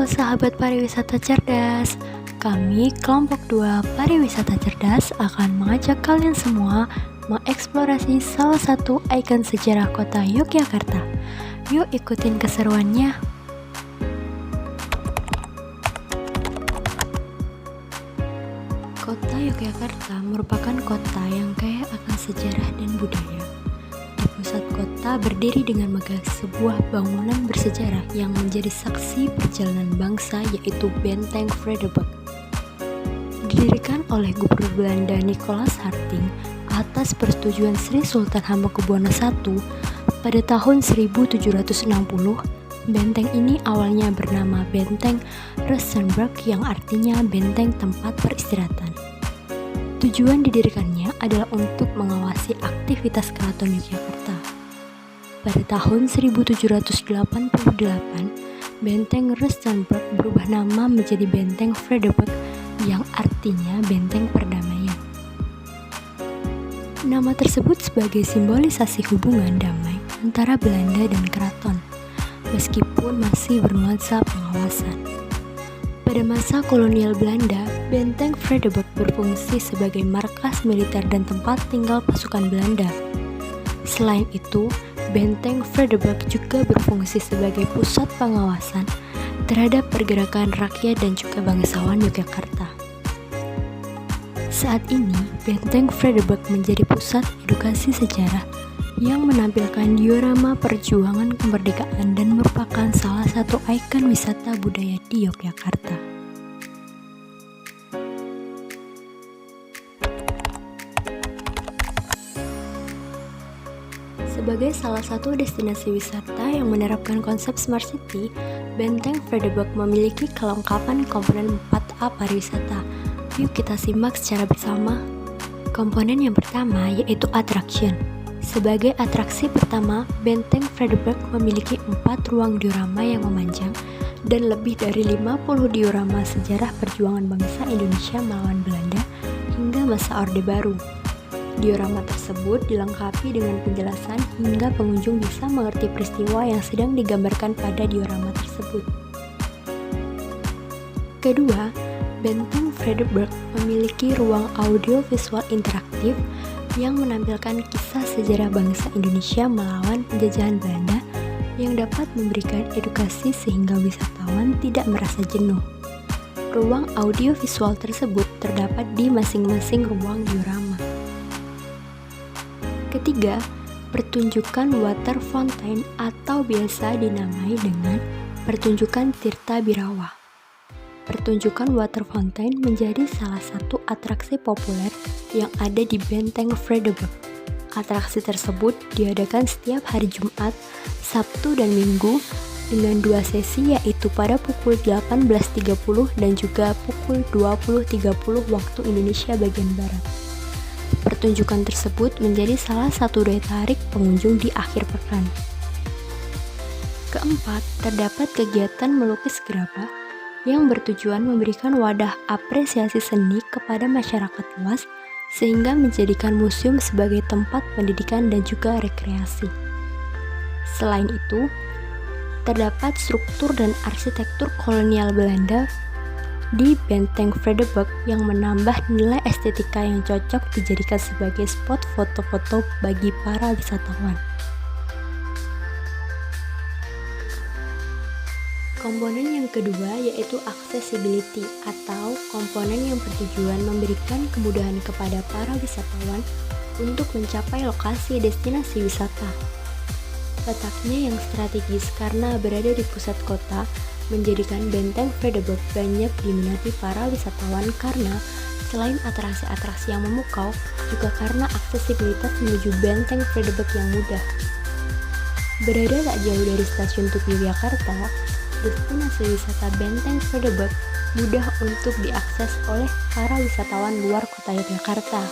sahabat pariwisata cerdas. Kami kelompok 2 pariwisata cerdas akan mengajak kalian semua mengeksplorasi salah satu ikon sejarah kota Yogyakarta. Yuk ikutin keseruannya. Kota Yogyakarta merupakan kota yang kaya akan sejarah dan budaya. Di pusat kota berdiri dengan megah sebuah bangunan bersejarah yang menjadi saksi perjalanan bangsa, yaitu Benteng Vredenburg. Didirikan oleh Gubernur Belanda Nicolaas Harting atas persetujuan Sri Sultan Hamengkubuwono I pada tahun 1760, benteng ini awalnya bernama Benteng Rustenburg yang artinya benteng tempat peristirahatan. Tujuan didirikannya adalah untuk mengawasi aktivitas Keraton Yogyakarta. Pada tahun 1788, Benteng Rustenburg berubah nama menjadi Benteng Vredenburg yang artinya benteng perdamaian. Nama tersebut sebagai simbolisasi hubungan damai antara Belanda dan keraton, meskipun masih bernuansa pengawasan. Pada masa kolonial Belanda, Benteng Vredenburg berfungsi sebagai markas militer dan tempat tinggal pasukan Belanda. Selain itu, Benteng Vredenburg juga berfungsi sebagai pusat pengawasan terhadap pergerakan rakyat dan juga bangsawan Yogyakarta. Saat ini, Benteng Vredenburg menjadi pusat edukasi sejarah yang menampilkan diorama perjuangan kemerdekaan dan merupakan salah satu ikon wisata budaya di Yogyakarta. Sebagai salah satu destinasi wisata yang menerapkan konsep Smart City, Benteng Vredenburg memiliki kelengkapan komponen 4A pariwisata. Yuk kita simak secara bersama. Komponen yang pertama yaitu attraction. Sebagai atraksi pertama, Benteng Vredenburg memiliki 4 ruang diorama yang memanjang dan lebih dari 50 diorama sejarah perjuangan bangsa Indonesia melawan Belanda hingga masa Orde Baru. Diorama tersebut dilengkapi dengan penjelasan hingga pengunjung bisa mengerti peristiwa yang sedang digambarkan pada diorama tersebut. Kedua, Benteng Vredenburg memiliki ruang audio-visual interaktif yang menampilkan kisah sejarah bangsa Indonesia melawan penjajahan Belanda yang dapat memberikan edukasi sehingga wisatawan tidak merasa jenuh. Ruang audio-visual tersebut terdapat di masing-masing ruang diorama. Ketiga, pertunjukan water fountain atau biasa dinamai dengan pertunjukan Tirta Birawa. Pertunjukan water fountain menjadi salah satu atraksi populer yang ada di Benteng Vredenburg. Atraksi tersebut diadakan setiap hari Jumat, Sabtu, dan Minggu dengan 2 sesi, yaitu pada pukul 18.30 dan juga pukul 20.30 waktu Indonesia bagian Barat. Pertunjukan tersebut menjadi salah satu daya tarik pengunjung di akhir pekan. Keempat, terdapat kegiatan melukis gerabah yang bertujuan memberikan wadah apresiasi seni kepada masyarakat luas sehingga menjadikan museum sebagai tempat pendidikan dan juga rekreasi. Selain itu, terdapat struktur dan arsitektur kolonial Belanda di Benteng Vredenburg yang menambah nilai estetika yang cocok dijadikan sebagai spot foto-foto bagi para wisatawan. Komponen yang kedua yaitu accessibility atau komponen yang bertujuan memberikan kemudahan kepada para wisatawan untuk mencapai lokasi destinasi wisata. Letaknya yang strategis karena berada di pusat kota menjadikan Benteng Vredenburg banyak diminati para wisatawan karena selain atraksi-atraksi yang memukau, juga karena aksesibilitas menuju Benteng Vredenburg yang mudah. Berada tak jauh dari stasiun Tugu Yogyakarta, destinasi wisata Benteng Vredenburg mudah untuk diakses oleh para wisatawan luar kota Yogyakarta.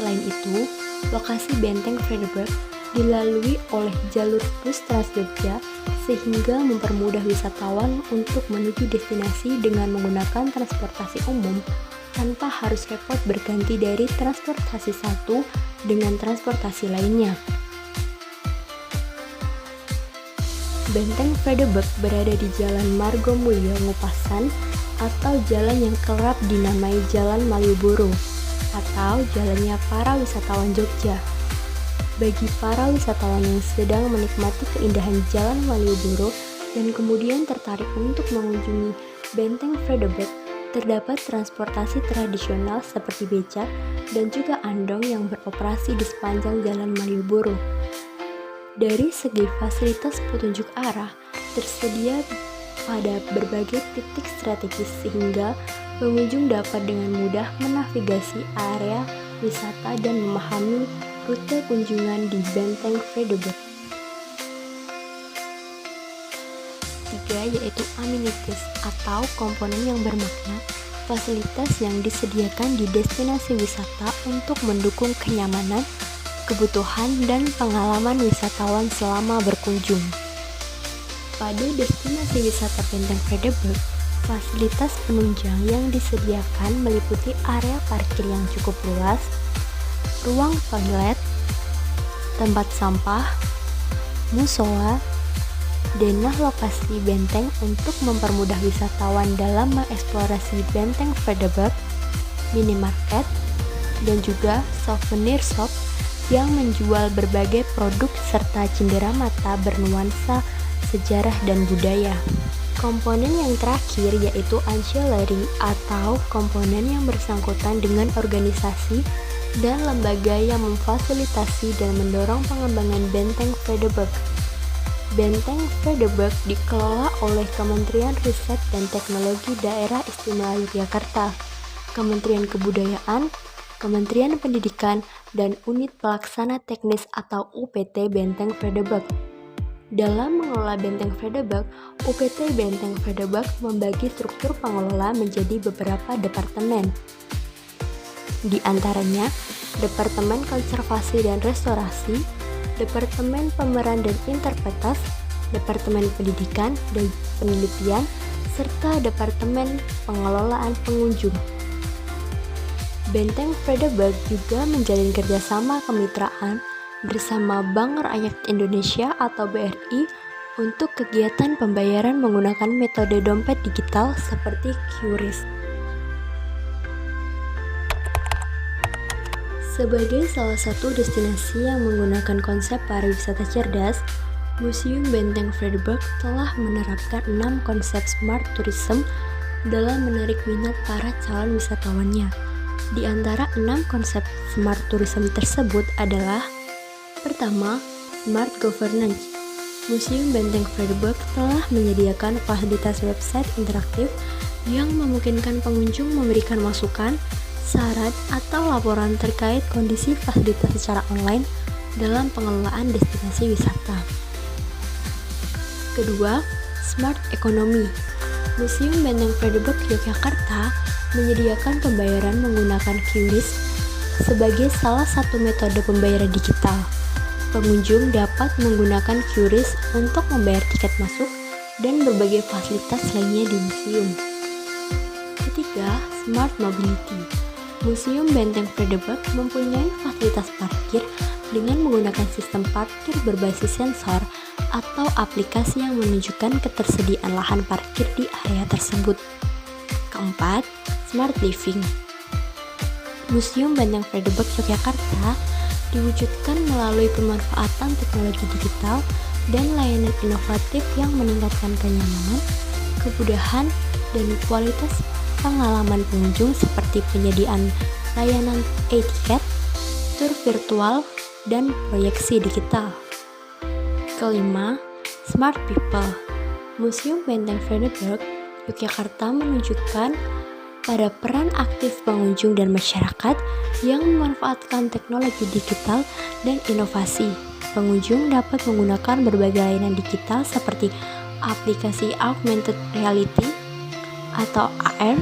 Selain itu, lokasi Benteng Vredenburg dilalui oleh jalur bus Trans Jogja sehingga mempermudah wisatawan untuk menuju destinasi dengan menggunakan transportasi umum tanpa harus repot berganti dari transportasi satu dengan transportasi lainnya. Benteng Vredenburg berada di Jalan Margomulyo Ngupasan atau jalan yang kerap dinamai Jalan Malioboro atau jalannya para wisatawan Jogja. Bagi para wisatawan yang sedang menikmati keindahan Jalan Malioboro dan kemudian tertarik untuk mengunjungi Benteng Vredenburg, terdapat transportasi tradisional seperti becak dan juga andong yang beroperasi di sepanjang Jalan Malioboro. Dari segi fasilitas petunjuk arah, tersedia pada berbagai titik strategis sehingga pengunjung dapat dengan mudah menavigasi area wisata dan memahami rute kunjungan di Benteng Vredenburg. 3. Yaitu amenities atau komponen yang bermakna, fasilitas yang disediakan di destinasi wisata untuk mendukung kenyamanan, kebutuhan, dan pengalaman wisatawan selama berkunjung. Pada destinasi wisata Benteng Vredenburg, fasilitas penunjang yang disediakan meliputi area parkir yang cukup luas, ruang toilet, tempat sampah, musola, denah lokasi benteng untuk mempermudah wisatawan dalam mengeksplorasi Benteng Vredenburg, minimarket, dan juga souvenir shop yang menjual berbagai produk serta cenderamata bernuansa sejarah dan budaya. Komponen yang terakhir yaitu ancillary atau komponen yang bersangkutan dengan organisasi dan lembaga yang memfasilitasi dan mendorong pengembangan Benteng Vredenburg. Benteng Vredenburg dikelola oleh Kementerian Riset dan Teknologi Daerah Istimewa Yogyakarta, Kementerian Kebudayaan, Kementerian Pendidikan, dan Unit Pelaksana Teknis atau UPT Benteng Vredenburg. Dalam mengelola Benteng Vredenburg, UPT Benteng Vredenburg membagi struktur pengelola menjadi beberapa departemen. Di antaranya, Departemen Konservasi dan Restorasi, Departemen Pemeran dan Interpretasi, Departemen Pendidikan dan Penelitian, serta Departemen Pengelolaan Pengunjung. Benteng Vredenburg juga menjalin kerjasama kemitraan bersama Bank Rakyat Indonesia atau BRI untuk kegiatan pembayaran menggunakan metode dompet digital seperti QRIS. Sebagai salah satu destinasi yang menggunakan konsep pariwisata cerdas, Museum Benteng Vredenburg telah menerapkan 6 konsep smart tourism dalam menarik minat para calon wisatawannya. Di antara 6 konsep smart tourism tersebut adalah: pertama, smart governance. Museum Benteng Vredenburg telah menyediakan fasilitas website interaktif yang memungkinkan pengunjung memberikan masukan, saran, atau laporan terkait kondisi fasilitas secara online dalam pengelolaan destinasi wisata. Kedua, smart economy. Museum Benteng Vredenburg Yogyakarta menyediakan pembayaran menggunakan QRIS sebagai salah satu metode pembayaran digital. Pengunjung dapat menggunakan QRIS untuk membayar tiket masuk dan berbagai fasilitas lainnya di museum. Ketiga, smart mobility. Museum Benteng Vredenburg mempunyai fasilitas parkir dengan menggunakan sistem parkir berbasis sensor atau aplikasi yang menunjukkan ketersediaan lahan parkir di area tersebut. Keempat, smart living. Museum Benteng Vredenburg Yogyakarta diwujudkan melalui pemanfaatan teknologi digital dan layanan inovatif yang meningkatkan kenyamanan, kemudahan, dan kualitas pengalaman pengunjung seperti penyediaan layanan e-tiket, tur virtual, dan proyeksi digital. Kelima, smart people. Museum Benteng Vredenburg Yogyakarta menunjukkan pada peran aktif pengunjung dan masyarakat yang memanfaatkan teknologi digital dan inovasi. Pengunjung dapat menggunakan berbagai layanan digital seperti aplikasi augmented reality atau AR,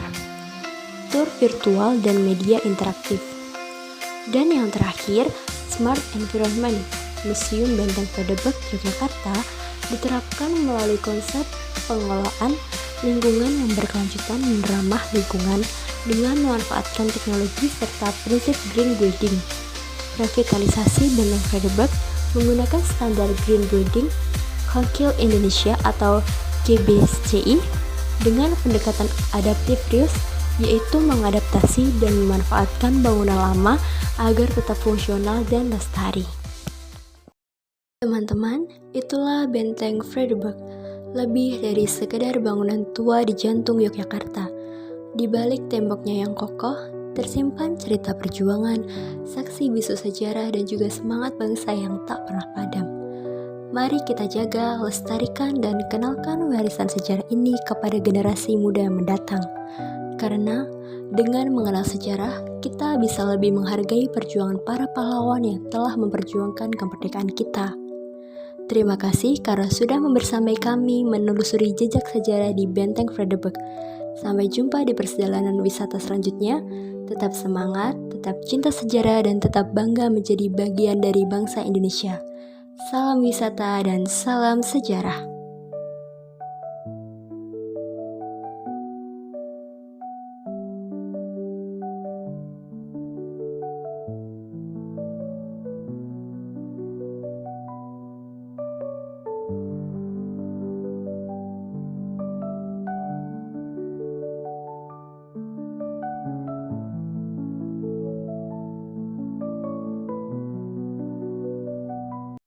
tur virtual, dan media interaktif. Dan yang terakhir, smart environment. Museum Benteng Vredenburg Yogyakarta diterapkan melalui konsep pengelolaan lingkungan yang berkelanjutan dan ramah lingkungan dengan memanfaatkan teknologi serta prinsip green building. Revitalisasi Benteng Vredenburg menggunakan standar green building, Kongkil Indonesia atau KBSCI dengan pendekatan adaptif reuse, yaitu mengadaptasi dan memanfaatkan bangunan lama agar tetap fungsional dan lestari. Teman-teman, itulah Benteng Vredenburg, lebih dari sekedar bangunan tua di jantung Yogyakarta. Di balik temboknya yang kokoh, tersimpan cerita perjuangan, saksi bisu sejarah, dan juga semangat bangsa yang tak pernah padam. Mari kita jaga, lestarikan, dan kenalkan warisan sejarah ini kepada generasi muda yang mendatang. Karena dengan mengenal sejarah, kita bisa lebih menghargai perjuangan para pahlawan yang telah memperjuangkan kemerdekaan kita. Terima kasih karena sudah membersamai kami menelusuri jejak sejarah di Benteng Vredenburg. Sampai jumpa di perjalanan wisata selanjutnya. Tetap semangat, tetap cinta sejarah, dan tetap bangga menjadi bagian dari bangsa Indonesia. Salam wisata dan salam sejarah.